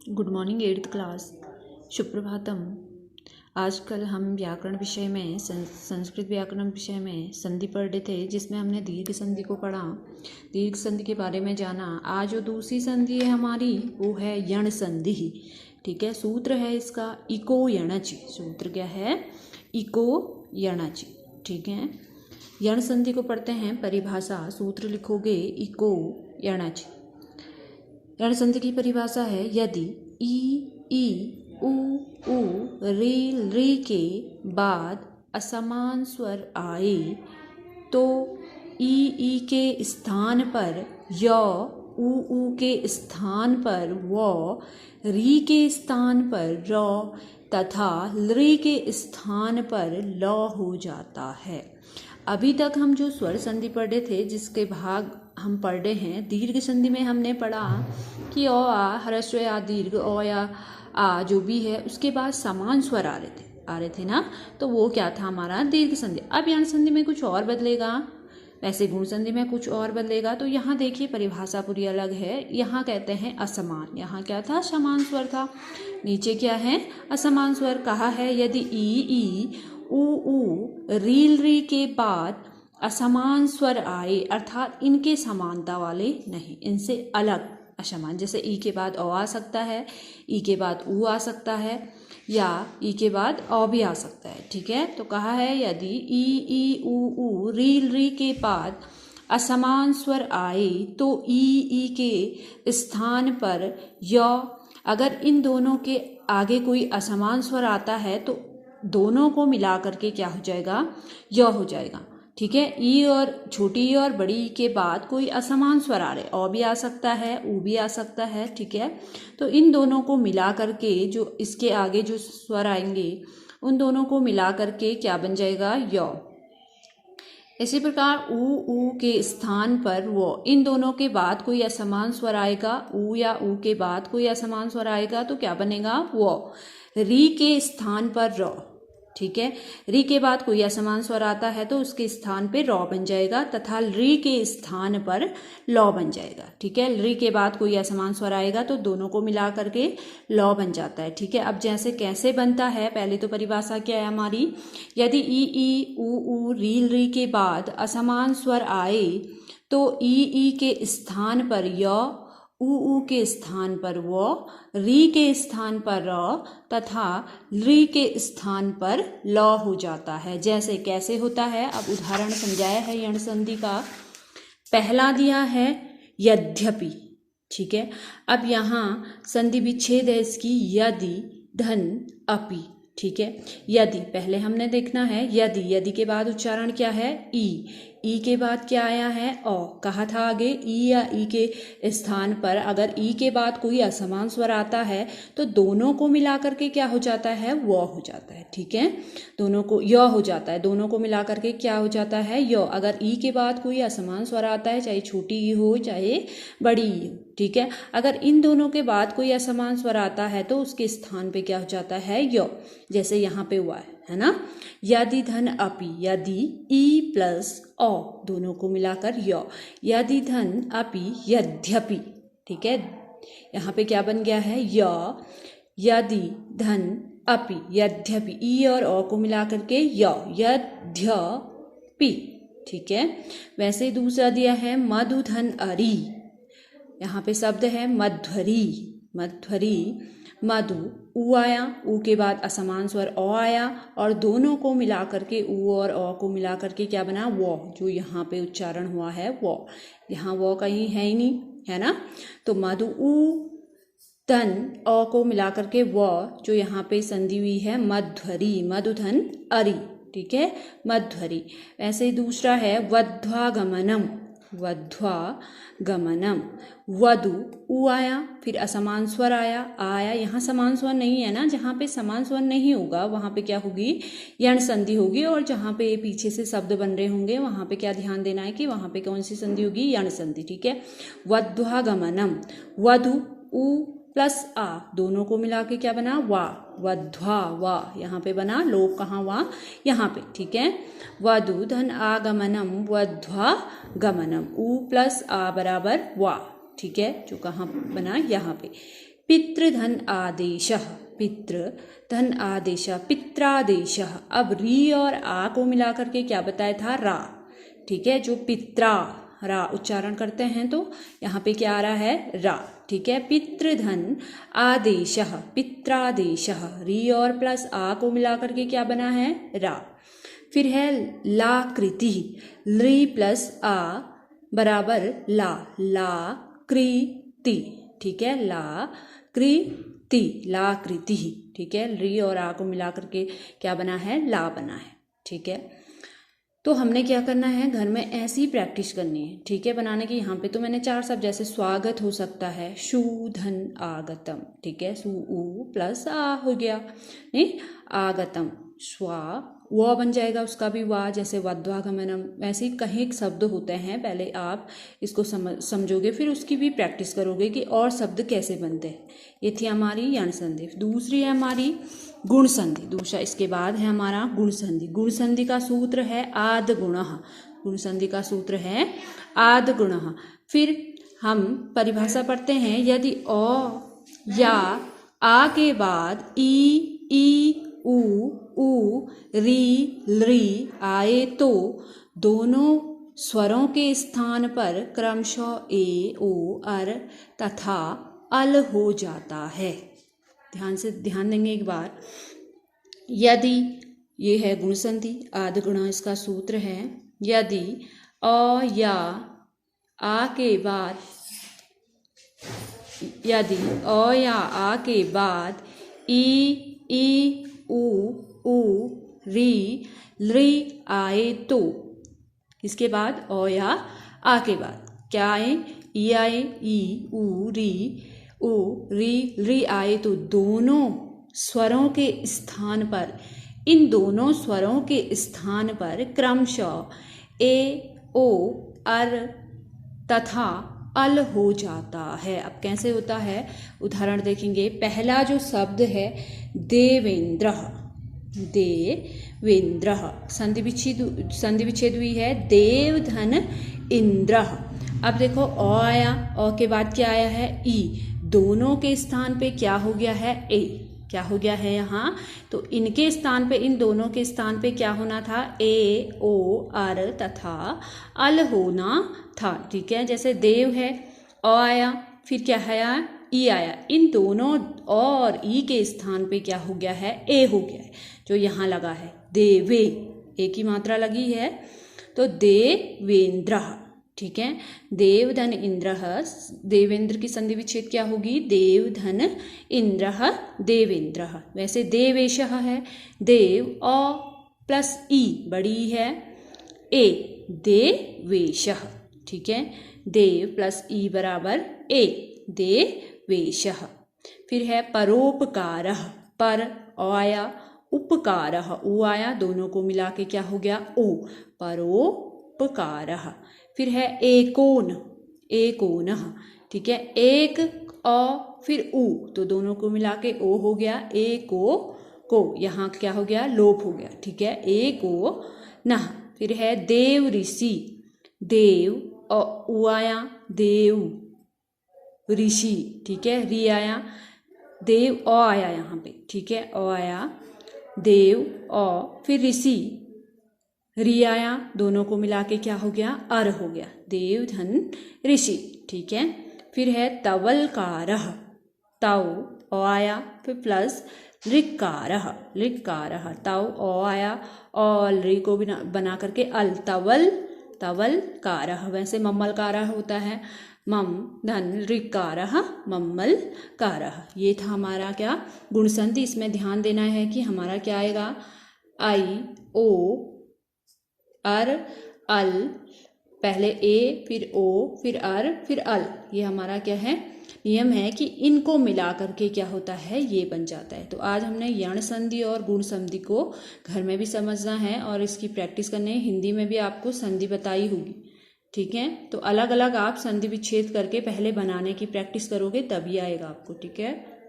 Good morning 8th class. Suprabhatam. आजकल हम व्याकरण विषय में संस्कृत व्याकरण विषय में संधि पढ़ रहे थे, जिसमें हमने दीर्घ संधि को पढ़ा, दीर्घ संधि के बारे में जाना। आज जो दूसरी संधि है हमारी वो है यण संधि। ठीक है, सूत्र है इसका इको यणचि। सूत्र क्या है? इको यणचि। ठीक है, यण संधि को पढ़ते हैं। परिभाषा सूत्र लिखोगे इको यणचि। यण संधि की परिभाषा है यदि ई उ री के बाद असमान स्वर आए तो ई के स्थान पर य उ के स्थान पर व, री के स्थान पर र तथा लृ के स्थान पर ल हो जाता है। अभी तक हम जो स्वर संधि पढ़ रहे थे, जिसके भाग हम पढ़ रहे हैं, दीर्घ संधि में हमने पढ़ा कि अ आ ह्रस्व या दीर्घ अ या आ जो भी है उसके बाद समान स्वर आ रहे थे ना, तो वो क्या था हमारा दीर्घ संधि। अब यण संधि में कुछ और बदलेगा, वैसे गुण संधि में कुछ और बदलेगा। तो यहाँ देखिए परिभाषा पूरी अलग है। यहाँ कहते हैं असमान, यहाँ क्या था? समान स्वर था। नीचे क्या है? असमान स्वर। कहा है यदि ई उ री के बाद असमान स्वर आए, अर्थात इनके समानता वाले नहीं, इनसे अलग असमान। जैसे ई के बाद ओ आ सकता है, ई के बाद ऊ आ सकता है, या ई के बाद अ भी आ सकता है। ठीक है, तो कहा है यदि ई उ री के बाद असमान स्वर आए तो ई के स्थान पर य, अगर इन दोनों के आगे कोई असमान स्वर आता है तो दोनों को मिला करके क्या हो जाएगा? य हो जाएगा। ठीक है, ई और छोटी ई और बड़ी ई के बाद कोई असमान स्वर आ रहे, अ भी आ सकता है, ऊ भी आ सकता है। ठीक है, तो इन दोनों को मिला करके जो इसके आगे जो स्वर आएंगे उन दोनों को मिला करके क्या बन जाएगा? य। इसी प्रकार ऊ के स्थान पर वो, इन दोनों के बाद कोई असमान स्वर आएगा, ऊ या ऊ के बाद कोई असमान स्वर आएगा तो क्या बनेगा? वो। री के स्थान पर र। ठीक है, री के बाद कोई असमान स्वर आता है तो उसके स्थान पे रॉ बन जाएगा, तथा री के स्थान पर लॉ बन जाएगा। ठीक है, री के बाद कोई असमान स्वर आएगा तो दोनों को मिला करके लॉ बन जाता है। ठीक है, अब जैसे कैसे बनता है, पहले तो परिभाषा क्या है हमारी, यदि ई उ री के बाद असमान स्वर आए तो ई के स्थान पर य, ऊ के स्थान पर वो, री के स्थान पर र तथा लृ के स्थान पर ल हो जाता है। जैसे कैसे होता है, अब उदाहरण समझाया है यण संधि का। पहला दिया है यद्यपि। ठीक है, अब यहाँ संधि विच्छेद है इसकी, यदि धन अपि। ठीक है, यदि पहले हमने देखना है, यदि के बाद उच्चारण क्या है? ई के बाद क्या आया है? ओ। कहा था आगे ई या ई के स्थान पर अगर ई के बाद कोई असमान स्वर आता है तो दोनों को मिला करके क्या हो जाता है? वो हो जाता है। ठीक है, दोनों को य हो जाता है, दोनों को मिला करके क्या हो जाता है? य। अगर ई के बाद कोई असमान स्वर आता है, चाहे छोटी ई हो चाहे बड़ी ई हो। ठीक है, अगर इन दोनों के बाद कोई असमान स्वर आता है तो उसके स्थान पे क्या हो जाता है? य। जैसे यहाँ पे हुआ है ना, यदि धन अपि, यदि ई प्लस ओ दोनों को मिलाकर य, यदि धन अपि यद्यपि। ठीक है, यहाँ पे क्या बन गया है? य। यदि धन अपि यद्यपि, ई और ओ को मिलाकर के य, यद्यपि। ठीक है, वैसे दूसरा दिया है मधु धन अरि। यहाँ पे शब्द है मध्वरी, मधु, ऊ आया, ऊ के बाद असमान स्वर ओ आया और दोनों को मिला करके ऊ और ओ को मिला करके क्या बना? वो। जो यहाँ पे उच्चारण हुआ है वो, यहाँ वो कहीं है ही नहीं, है ना। तो मधु ऊ धन ओ को मिला करके वो, जो यहाँ पे संधि हुई है मध्वरी, मधुधन अरि। ठीक है, मध्वरी। वैसे दूसरा है वध्वागमनम, वधु, ऊ आया, फिर असमान स्वर आया, यहाँ समान स्वर नहीं है ना, जहाँ पे समान स्वर नहीं होगा वहाँ पे क्या होगी? यण संधि होगी। और जहाँ पे पीछे से शब्द बन रहे होंगे वहाँ पे क्या ध्यान देना है कि वहाँ पे कौन सी संधि होगी? यण संधि। ठीक है, वध्वागमनम, वधु ऊ प्लस आ दोनों को मिला के क्या बना? वा, वध्वा वा। यहाँ पे बना लोप, कहाँ? वा, यहाँ पे। ठीक है, वधु धन आगमनम, वध्वा गमनम, ऊ प्लस आ बराबर वा। ठीक है, जो कहाँ बना? यहाँ पे। पितृधन आदेशः, पितृधन आदेशः, पित्रादेशः। अब री और आ को मिला करके क्या बताया था, रा। ठीक है, जो पित्रा रा उच्चारण करते हैं तो यहाँ पे क्या आ रहा है, रा। ठीक है, पितृधन आदेशः, पित्रादेशः, री और प्लस आ को मिला करके क्या बना है, रा। फिर है लाकृति, ली प्लस आ बराबर ला, लाकृति। ठीक है, लाकृति, लाकृति। ठीक है, री और आ को मिला करके क्या बना है, ला बना है। ठीक है, तो हमने क्या करना है, घर में ऐसी प्रैक्टिस करनी है। ठीक है, बनाने की। यहाँ पे तो मैंने 4 शब्द, जैसे स्वागत हो सकता है, शूधन आगतम। ठीक है, सु उ प्लस आ हो गया, नहीं, आगतम स्वा वो बन जाएगा, उसका भी वा, जैसे वध्वागमनम। वैसे ही कहीं शब्द होते हैं, पहले आप इसको समझोगे, फिर उसकी भी प्रैक्टिस करोगे कि और शब्द कैसे बनते हैं। ये थी हमारी यण संधि। दूसरी है हमारी गुण संधि। दूसरा इसके बाद है हमारा गुण संधि। गुण संधि का सूत्र है आद गुणः। गुण संधि का सूत्र है आद गुणः। फिर हम परिभाषा पढ़ते हैं, यदि अ या आ के बाद ई उ री लृ आए तो दोनों स्वरों के स्थान पर क्रमशः ए ओ अर तथा अल हो जाता है। ध्यान से ध्यान देंगे एक बार। यदि ये है गुण संधि, आद गुण इसका सूत्र है। यदि अ या आ के बाद, यदि अ या आ के बाद ई उ री लृ आए तो, इसके बाद अ या आ के बाद क्या आए, ई आए, ई उ री लृ आए तो दोनों स्वरों के स्थान पर, इन दोनों स्वरों के स्थान पर क्रमशः ए ओ अर तथा अल हो जाता है। अब कैसे होता है, उदाहरण देखेंगे। पहला जो शब्द है देवेंद्र, देवेंद्र, संधि विच्छेद हुई है, देव धन इंद्र। अब देखो अ आया, अ के बाद क्या आया है, ई। दोनों के स्थान पे क्या हो गया है, ए। क्या हो गया है यहाँ, तो इनके स्थान पे, इन दोनों के स्थान पे क्या होना था, ए ओ अर तथा अल होना था। ठीक है, जैसे देव है, अ आया, फिर क्या आया, ई आया। इन दोनों और ई के स्थान पे क्या हो गया है, ए हो गया है, जो यहाँ लगा है देवे, ए की मात्रा लगी है, तो देवेंद्र। ठीक है, देवधन इंद्र, देवेंद्र की संधि विच्छेद क्या होगी, देवधन इंद्र देवेंद्र। वैसे देवेश है, देव अ प्लस ई बड़ी है, ए, देवेश। ठीक है, देव प्लस ई बराबर ए, देवेश। फिर है परोपकार, पर अ आया, उपकार उ आया, दोनों को मिला के क्या हो गया, ओ, परोपकार। फिर है एकोन, एकोन। ठीक है, एक अ फिर उ, तो दोनों को मिला के ओ हो गया, को यहाँ क्या हो गया, लोप हो गया। ठीक है, एको न। फिर है देव ऋषि, देव उ आया, देव ऋषि। ठीक है, री आया, देव अ आया यहाँ पे। ठीक है, अ आया, देव अ फिर ऋषि, री आया, दोनों को मिला के क्या हो गया, अर हो गया, देव धन ऋषि। ठीक है, फिर है तवलकारः, तव अ आया, फिर प्लस ऋकारः, ऋकारः, तव अ आया और री को बना करके अल, तवल, तवलकारः। वैसे मम्मलकारः होता है, मम धन ऋकारः, मम्मलकारः। ये था हमारा क्या, गुण संधि। इसमें ध्यान देना है कि हमारा क्या आएगा, आई ओ अर अल, पहले ए फिर ओ फिर अर फिर अल। ये हमारा क्या है, नियम है कि इनको मिला करके क्या होता है, ये बन जाता है। तो आज हमने यण संधि और गुण संधि को घर में भी समझना है और इसकी प्रैक्टिस करनी है। हिंदी में भी आपको संधि बताई होगी। ठीक है, तो अलग अलग आप संधि विच्छेद करके पहले बनाने की प्रैक्टिस करोगे, तभी आएगा आपको। ठीक है।